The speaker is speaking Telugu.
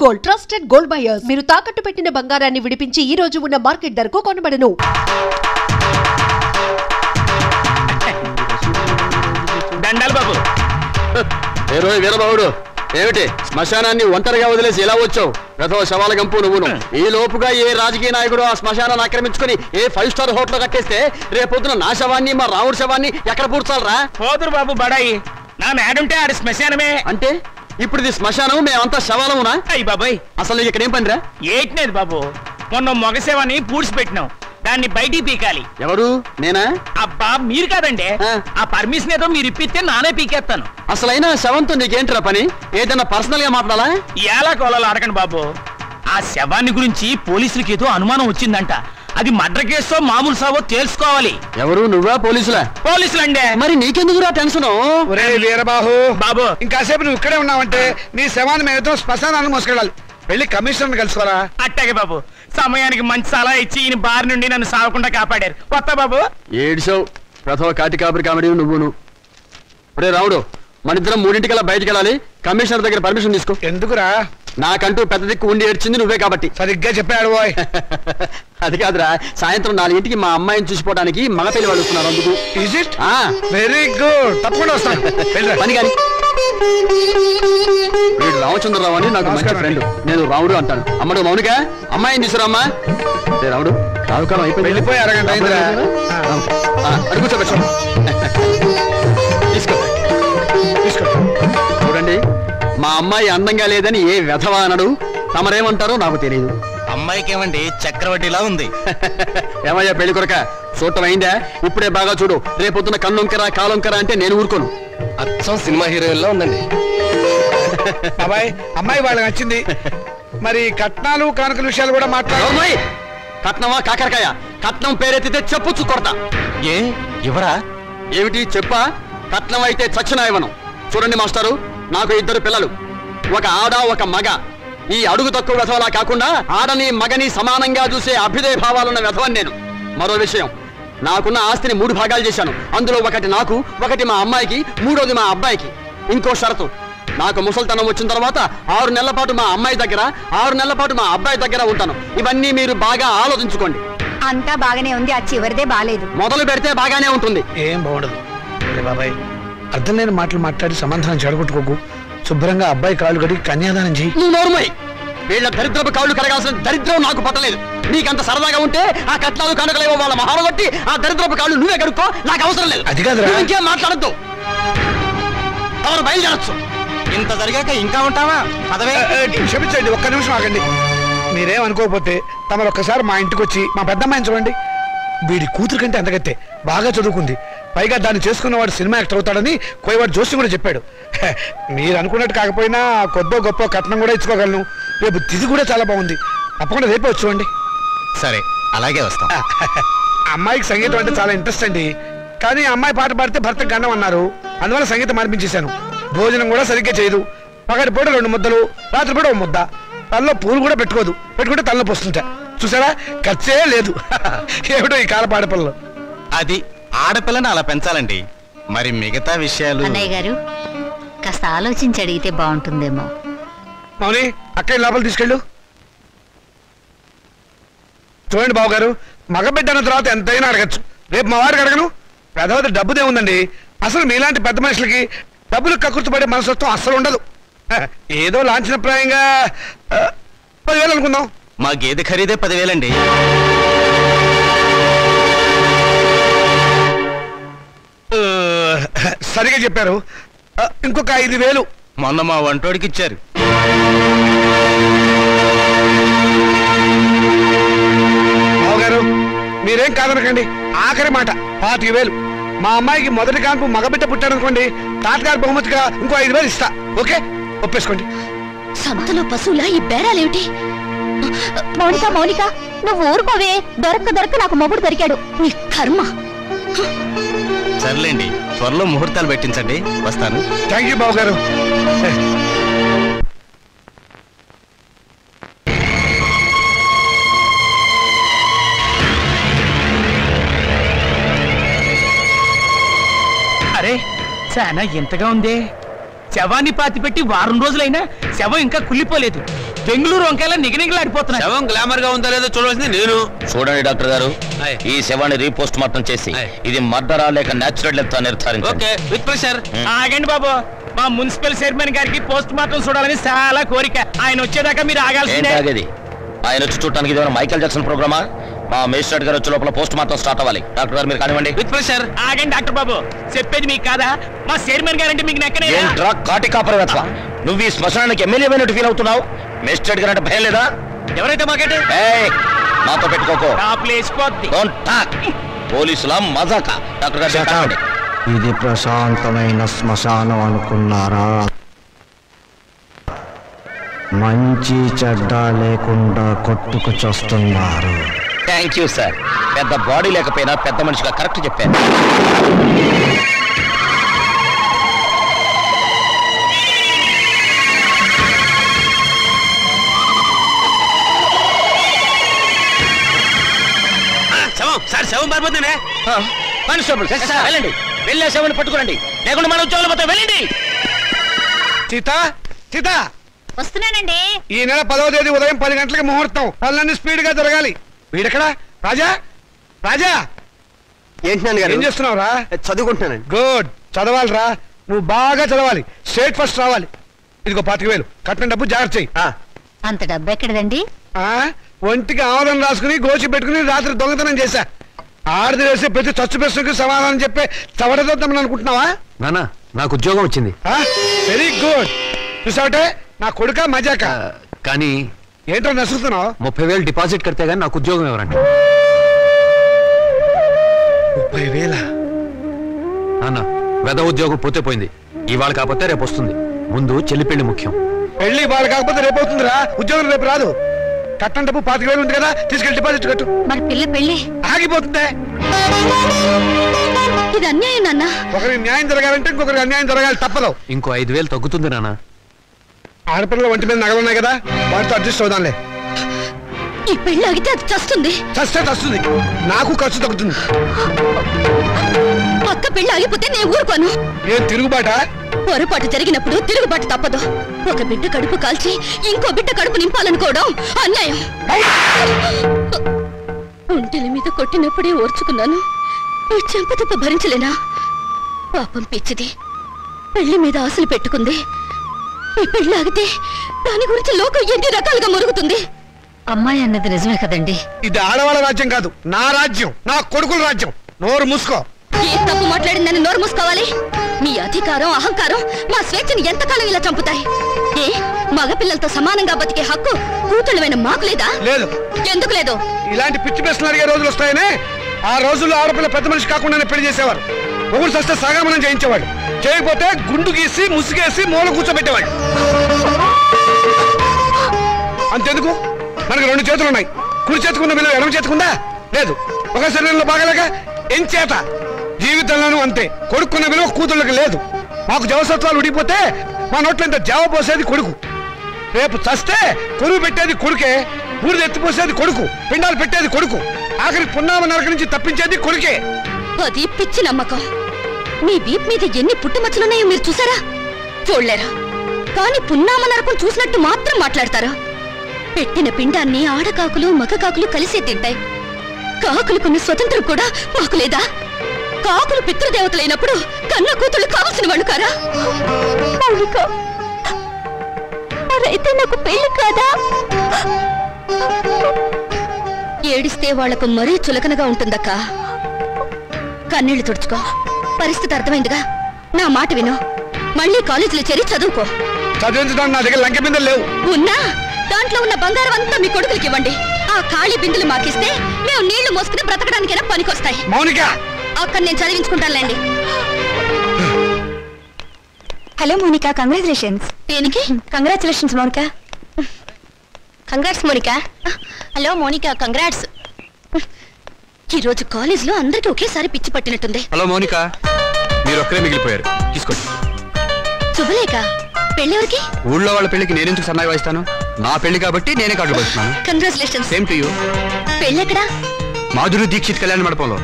Gold trusted gold buyers. మీరు తాకట్టు పెట్టిన బంగారాన్ని విడిపించి ఈ రోజు ఉన్న మార్కెట్ ధరకు కొనబడను. దండాలు బాబు. వీరబాబుడు ఏమిటి శ్మశానాన్ని ఒంటరిగా వదిలేసి ఎలా వచ్చావు? గత శవాల గంపు నువ్వును. ఈ లోపుగా ఏ రాజకీయ నాయకుడు ఆ శ్మశానాన్ని ఆక్రమించుకుని ఏ 5 స్టార్ హోటల్ కట్టేస్తే రేపొద్దున నా శవాన్ని మా రాముడి శవాన్ని ఎక్కడ పూడ్చాలరా? పోదురు బాబు బడాయి. నా మేడుంటే ఆడి శ్మశానమే. అంటే ఇప్పుడు ఇది శ్మశానం, మేమంతా శవాలమునా? అయ్యి బాబాయ్, అసలు ఇక్కడ ఏం పనిరా? ఏట్నేది బాబు, మొన్న మగ శవాన్ని పూడ్చిపెట్టినాం, దాన్ని బయటికి పీకాలి. ఎవరు? నేనా? అబ్బా మీరు కాదండి. ఆ పర్మిషన్ ఏదో మీరు ఇప్పిస్తే నానే పీకేస్తాను. అసలైనా శవంతో నీకేంటిరా పని? ఏదైనా పర్సనల్ గా మాట్లాడాలా? ఎలా కోలాలో అడగండి బాబు. ఆ శవాన్ని గురించి పోలీసులకి ఏదో అనుమానం వచ్చిందంట. అది మర్డర్ కేసో మామూలు సావో తెలుసుకోవాలి. ఎవరు? నువ్వా? పోలీసులా? పోలీసులండి. మరి నీకెందుకురా టెన్షన్? వీరబాహు బాబు, ఇంకాసేపు నువ్వు ఇక్కడే ఉన్నావంటే నీ శవాన్ని మేమతో శ్మశానాన్ని మోసుకెళ్ళాలి. వెళ్ళి కమిషనర్ కలుసుకోరా? అట్టాగే బాబు. సమయానికి మంచి సలహా ఇచ్చి ఈయన బారి నుండి నన్ను సాగకుండా కాపాడారు. కొత్త బాబు ఏడ్చావు. ప్రథమ కాటి కాపరి కామెడీ నువ్వును. ఒరే రాముడు, మన ఇద్దరం 3:00 బయటికి వెళ్ళాలి. కమిషనర్ దగ్గర పర్మిషన్ తీసుకో. ఎందుకురా? నాకంటూ పెద్ద దిక్కు ఉండి ఏడ్చింది నువ్వే కాబట్టి. సరిగ్గా చెప్పాడు బాయ్. అది కాదురా, సాయంత్రం 4:00కి మా అమ్మాయిని చూసిపోవడానికి మగ పెళ్లి వాళ్ళు వస్తున్నారు. అందుకు వెరీ గుడ్, తప్పకుండా వస్తాను. పని కానీ వీడు రామచంద్రరావు అని నాకు మంచి ఫ్రెండ్. నేను రాముడు అంటాను. అమ్మడు మౌనిక, అమ్మాయిని తీసుకురామ్మా. రాముడు, రావుకాలం అయిపోయి వెళ్ళిపోయి అరగంట అయిందిరా. అడుగు కూర్చోబెట్టు. తీసుకో తీసుకో. చూడండి, మా అమ్మాయి అందంగా లేదని ఏ వెధవా అనడు. తమరేమంటారో నాకు తెలియదు. అమ్మాయికి ఏమండి చక్రవడ్డీలా ఉంది. ఏమయ్యా పెళ్లి కొరక, చూడటం అయిందా? ఇప్పుడే బాగా చూడు. రేపొద్దున కన్నొంకరా కాలొంకరా అంటే నేను ఊరుకోను. అచ్చం సినిమా హీరోయిన్లా ఉందండి. అబ్బాయి, అమ్మాయి వాళ్ళకి నచ్చింది. మరి కట్నాలు కానుకల విషయాలు కూడా మాట్లాడు. కట్నమా కాకరకాయ? కట్నం పేరెత్తితే చెప్పుచ్చు కొడతా. ఏ ఎవరా? ఏమిటి చెప్పా? కట్నం అయితే చచ్చిన ఇవ్వను. చూడండి మాస్టారు, నాకు 2 పిల్లలు, ఒక ఆడ ఒక మగ. ఈ అడుగు తక్కువ వెధవలా కాకుండా ఆడని మగని సమానంగా చూసే అభ్యుదయ భావాలున్న వెధవని నేను. మరో విషయం, నాకున్న ఆస్తిని 3 భాగాలు చేశాను. అందులో ఒకటి నాకు, ఒకటి మా అమ్మాయికి, 3వది మా అబ్బాయికి. ఇంకో షరతు, నాకు ముసల్తనం వచ్చిన తర్వాత 6 నెలల పాటు మా అమ్మాయి దగ్గర, 6 నెలల పాటు మా అబ్బాయి దగ్గర ఉంటాను. ఇవన్నీ మీరు బాగా ఆలోచించుకోండి. అంతా బాగానే ఉంది, ఆ చివరిదే బాలేదు. మొదలు పెడితే బాగానే ఉంటుంది. ఏం బాగుండదు బాబాయ్. అర్థం లేని మాటలు మాట్లాడి సమాధానం చెడగొట్టుకోకు. శుభ్రంగా అబ్బాయి కాళ్ళు కడిగి కన్యాదానం చెయ్యి. నోరుమై, వీళ్ళ దరిద్రపు కాళ్ళు కడగాల్సిన దరిద్రం నాకు పట్టలేదు. నీకంత సరదాగా ఉంటే ఆ కట్నాలు కనకలేవో వాళ్ళ మహాలు కొట్టి ఆ దరిద్రపు కాళ్ళు నువ్వే కడుక్కో. నాకు అవసరం లేదు. అది కాదురా. ఇంకేం మాట్లాడద్దు. ఎవరు బయలుదేరచ్చు. ఇంత జరిగాక ఇంకా ఉంటావా? పదవే. క్షమించండి, ఒక్క నిమిషం ఆగండి. మీరేమనుకోకపోతే తమరు ఒక్కసారి మా ఇంటికి వచ్చి మా పెద్దమ్మాయిని చూడండి. వీడి కూతురు కంటే అంతగత్తే, బాగా చదువుకుంది. పైగా దాన్ని చేసుకున్నవాడు సినిమా యాక్టర్ అవుతాడని కోయవాడు జోషి కూడా చెప్పాడు. మీరు అనుకున్నట్టు కాకపోయినా కొద్దో గొప్ప కట్నం కూడా ఇచ్చుకోగలను. రేపు తిథి కూడా చాలా బాగుంది. తప్పకుండా రేపే వచ్చి చూడండి. సరే, అలాగే వస్తాం. అమ్మాయికి సంగీతం అంటే చాలా ఇంట్రెస్ట్ అండి. కానీ అమ్మాయి పాట పాడితే భర్తకు గండం అన్నారు. అందువల్ల సంగీతం మార్పించేశాను. భోజనం కూడా సరిగ్గా చేయదు. పగటి పూట 2 ముద్దలు, రాత్రి పూట 1 ముద్ద. తనలో పూలు కూడా పెట్టుకోదు. పెట్టుకుంటే తనలో వస్తుంటా. చూసారా, ఖర్చే లేదు. ఏమిటో ఈ కాల పాడపిల్లలు. అది ఆడపిల్లని అలా పెంచాలండి. మరి మిగతా విషయాలు అన్నయ్య గారు కాస్త ఆలోచించి అడిగితే బాగుంటుందేమో. మౌని, అక్కడ లోపల తీసుకెళ్ళు. చూడండి బాబు గారు, మగబిడ్డ అన్న తర్వాత ఎంతైనా అడగచ్చు. రేపు మా వారికి అడగను. పెద్దవది డబ్బుదే ఉందండి. అసలు మీలాంటి పెద్ద మనుషులకి డబ్బులు కక్కుర్తిపడే మనస్తత్వం అస్సలు ఉండదు. ఏదో లాంఛనప్రాయంగా 10,000 అనుకుందాం. మా గేదె ఖరీదే 10,000 అండి. సరిగా చెప్పారు. ఇంకొక 5,000 మొన్న మా వంటోడికి ఇచ్చారు. బావగారు, మీరేం కాదనకండి. ఆఖరి మాట 25,000. మా అమ్మాయికి మొదటి కాన్పు మగబిడ్డ పుట్టాడనుకోండి, తాతగారి బహుమతిగా ఇంకో 5,000 ఇస్తా. ఓకే, ఒప్పేసుకోండి. సంతలో పశువులా ఈ బేరాలేమిటి? మౌనిక మౌనిక, నువ్వు ఊరుకోవే. దొరక్క నాకు మొగుడు దొరికాడు. నీ కర్మ. సర్లేండి, త్వరలో ముహూర్తాలు పెట్టించండి. వస్తాను. థ్యాంక్ యూ బాబు గారు. అరే, చాలా ఎంతగా ఉంది. శవాన్ని పాతి పెట్టి వారం రోజులైనా శవం ఇంకా కుళ్ళిపోలేదు. బెంగళూరు వంకాయలా నిగనిగలాడిపోతున్నాయి. శవం గ్లామర్ గా ఉందా లేదో చూడవలసింది నేను. చూడండి డాక్టర్ గారు, ఈ శవాన్ని రీపోస్ట్ మార్టం చేసి ఇది మర్డరా లేక నేచురల్ డెత్ నిర్ధారించండి. Okay, with pressure. ఆగండి బాబు, మా మున్సిపల్ చైర్మన్ గారికి పోస్ట్ మార్టం చూడాలని చాలా కోరిక. ఆయన వచ్చేదాకా మీరు ఆగాల్సిందే. ఆగేది ఆయన వచ్చి చూడటానికి ఇదేమైనా మైకేల్ జాక్సన్ ప్రోగ్రామా? మా మేజిస్ట్రేట్ గారు వచ్చే లోపల పోస్ట్ మార్టం స్టార్ట్ అవ్వాలి. డాక్టర్ గారు మీరు కానివ్వండి. With pressure. ఆగండి డాక్టర్ బాబు, చెప్పేది మీకు కాదా? మా చైర్మన్ గారు అంటే మీకు నెక్కనే. కాటి కాపరవేత్త, నువ్వు ఈ శ్మశానానికి ఎమ్మెల్యే అయినట్టు ఫీల్ అవుతున్నావు. మేజిస్ట్రేట్ గారు అంటే భయం లేదా? ఎవరైతే మాకంటే నాతో పెట్టుకోకో. పోలీసుల మజాక. డాక్టర్ గారు కానివ్వండి. ఇది ప్రశాంతమైన శ్మశానం అనుకున్నారా? మంచి చెడ్డ లేకుండా కొట్టుకు చస్తున్నారు. Thank you sir. పెద్ద బాడీ లేకపోయినా పెద్ద మనిషిగా కరెక్ట్ చెప్పాను. సార్ శవం పారిపోతుందే. కానిస్టేబుల్ వెళ్ళండి, వెళ్ళే శవాన్ని పట్టుకురండి, లేకుండా మన ఉద్యోగాలు పోతే వెళ్ళండి. సీత సీత వస్తున్నానండి. ఈ నెల 10వ తేదీ ఉదయం 10 గంటలకు ముహూర్తం. పనులన్నీ స్పీడ్ గా జరగాలి. వీడెక్కడా? రాజా రాజా ఏంటి నాన్న ఏం గారు? చేస్తున్నావురా? చదువుకుంటున్నానండి. గుడ్, చదవాలిరా. నువ్వు బాగా చదవాలి, స్టేట్ ఫస్ట్ రావాలి. ఇదిగో 25,000 కట్టిన డబ్బు జాగ్రత్త చెయ్యి. అంత డబ్బు ఎక్కడదండి? ఒంటికి ఆవరణ రాసుకుని గోచి పెట్టుకుని రాత్రి దొంగతనం చేశా. ఆడది వేసే ప్రతి చచ్చు ప్రశ్నకు సమాధానం చెప్పే చవడదొద్దామని అనుకుంటున్నావా? నాన్న నాకు ఉద్యోగం వచ్చింది. Very good. చూసావటే నా కొడుక మజాక. కానీ ఏంటో నసుకుతున్నావు? 30,000 డిపాజిట్ కడితే గానీ నాకు ఉద్యోగం ఎవరంట? 30,000? నాన్న వెద ఉద్యోగం పోతే పోయింది. ఇవాళ కాకపోతే రేపు వస్తుంది. ముందు చెల్లి పెళ్లి ముఖ్యం. పెళ్లి వాళ్ళు కాకపోతే రేపు అవుతుందిరా. ఉద్యోగం రేపు రాదు. కట్టం డబ్బు 25,000 ఉంది కదా, తీసుకెళ్ళి డిపాజిట్ కట్టు. మరి పిల్ల పెళ్లి ఆగిపోతుందే. ఇది అన్యాయం నాన్న. ఒకరికి న్యాయం జరగాలంటే ఇంకొకరికి అన్యాయం జరగాలి, తప్పదు. ఇంకో 5,000 తగ్గుతుంది నాన్న. ఆడపిల్లల ఒంటి మీద నగలున్నాయి కదా, వాటితో అడ్జస్ట్ అవుదాంలే. ఈ పెళ్లి ఆగితే అది చస్తుంది. చస్తే చస్తుంది, నాకు ఖర్చు తగ్గుతుంది. అక్క పెళ్లి ఆగిపోతే నేను ఊరుకోను. ఏం తిరుగుబాట? పొరపాటు జరిగినప్పుడు తిరుగుబాటు తప్పదు. ఒక బిడ్డ కడుపు కాల్చి ఇంకో బిడ్డ కడుపు నింపాలనుకోవడం అన్యాయం. ఒంటెల మీద కొట్టినప్పుడే ఓర్చుకున్నాను, ఈ చెంపదెబ్బ భరించలేనా? పాపం పిచ్చిది, పెళ్లి మీద ఆశలు పెట్టుకుంది. ఈ పెళ్లి ఆగితే దాని గురించి లోకం ఎన్ని రకాలుగా మురుగుతుంది. అమ్మాయి అన్నది నిజమే కదండి. ఇది ఆడవాళ్ళ రాజ్యం కాదు, నా రాజ్యం, నా కొడుకుల రాజ్యం. నోరు మూసుకో. ఏ తప్పు మాట్లాడిందని నోరు మూసుకోవాలి? మీ అధికారం అహంకారం మా స్వేచ్ఛని ఎంతకాలం ఇలా చంపుతాయి? ఏ మగపిల్లలతో సమానంగా బతికే హక్కు కూతుళ్ళమైన మాకు లేదా? లేదు. ఎందుకు లేదు? ఇలాంటి పిచ్చి ప్రశ్నలు అడిగే రోజులు వస్తాయనే. ఆ రోజుల్లో ఆడపిల్ల పెద్ద మనిషి కాకుండానే పెళ్లి చేసేవారు. ఒకరు సస్తే సగామనం చేయించేవాడు, చేయకపోతే గుండు గీసి ముసుగేసి మూల కూర్చోబెట్టేవాడు. అంతెందుకు, మనకు 2 చేతులు ఉన్నాయి. కుడి చేతుకున్న విలువ ఎడమ చేతుకుందా? లేదు. ఒక శరీరంలో బాగలేక ఎంచేత జీవితంలోనూ అంతే. కొడుకున్న విలువ కూతుళ్ళకి లేదు. మాకు జవసత్వాలు ఉడిపోతే మా నోట్లో ఇంత జావ పోసేది కొడుకు. రేపు చస్తే కొరువు పెట్టేది కొడుకే, ఊరిది ఎత్తిపోసేది కొడుకు, పిండాలు పెట్టేది కొడుకు, ఆఖరి పున్నామ నరక నుంచి తప్పించేది కొడుకే. అది పిచ్చి నమ్మకం. మీ వీప్ మీద ఎన్ని పుట్టుమచ్చలున్నాయో మీరు చూసారా? చూడలేరా? కానీ పున్నామ నరకం చూసినట్టు మాత్రం మాట్లాడతారా? పెట్టిన పిండాన్ని ఆడకాకులు మగకాకులు కలిసే తింటాయి. కాకులుకున్న స్వతంత్రం కూడా మాకు లేదా? కాకులు పితృదేవతలైనప్పుడు కన్న కూతుళ్ళు కావలసిన వాళ్ళు కారా? మరైతే నాకు పెళ్లి కాదా? ఏడిస్తే వాళ్లకు మరీ చులకనగా ఉంటుందక్క. కన్నీళ్లు తుడుచుకో. పరిస్థితి అర్థమైందిగా. నా మాట విను, మళ్ళీ కాలేజీలో చేరి చదువుకో. చదివించడానికి నా దగ్గర లంక బిందెలు లేవు. ఉన్నా దాంట్లో ఉన్న బంగారం అంతా మీ కొడుకులకి ఇవ్వండి. ఆ ఖాళీ బిందులు మాకిస్తే మేము నీళ్లు మోసుకుని బ్రతకడానికైనా పనికొస్తాయి. మౌనిక, అక్కడ నేను చదివించుకుంటానులేండి. Hello Monika, congratulations. దేనికి? Congratulations Monika. Congrats Monika. Hello Monika, congrats. ఈరోజు కాలేజ్లో అందరికీ ఒకేసారి పిచ్చి పట్టినట్టుంది. హలో మోనిక, మీరు ఒక్కరే మిగిలిపోయారు, తీసుకోండి. శుభలేఖ, పెళ్ళెవరికి? ఊళ్ళో వాళ్ళ పెళ్లికి నేనెందుకు సన్నాయి వాయిస్తాను? నా పెళ్లి కాబట్టి నేనే కార్డులు పడుతున్నాను. కంగ్రాచులేషన్స్. Same to you. పెళ్ళెక్కడా? మాధురి దీక్షిత్ కళ్యాణ మండపంలో.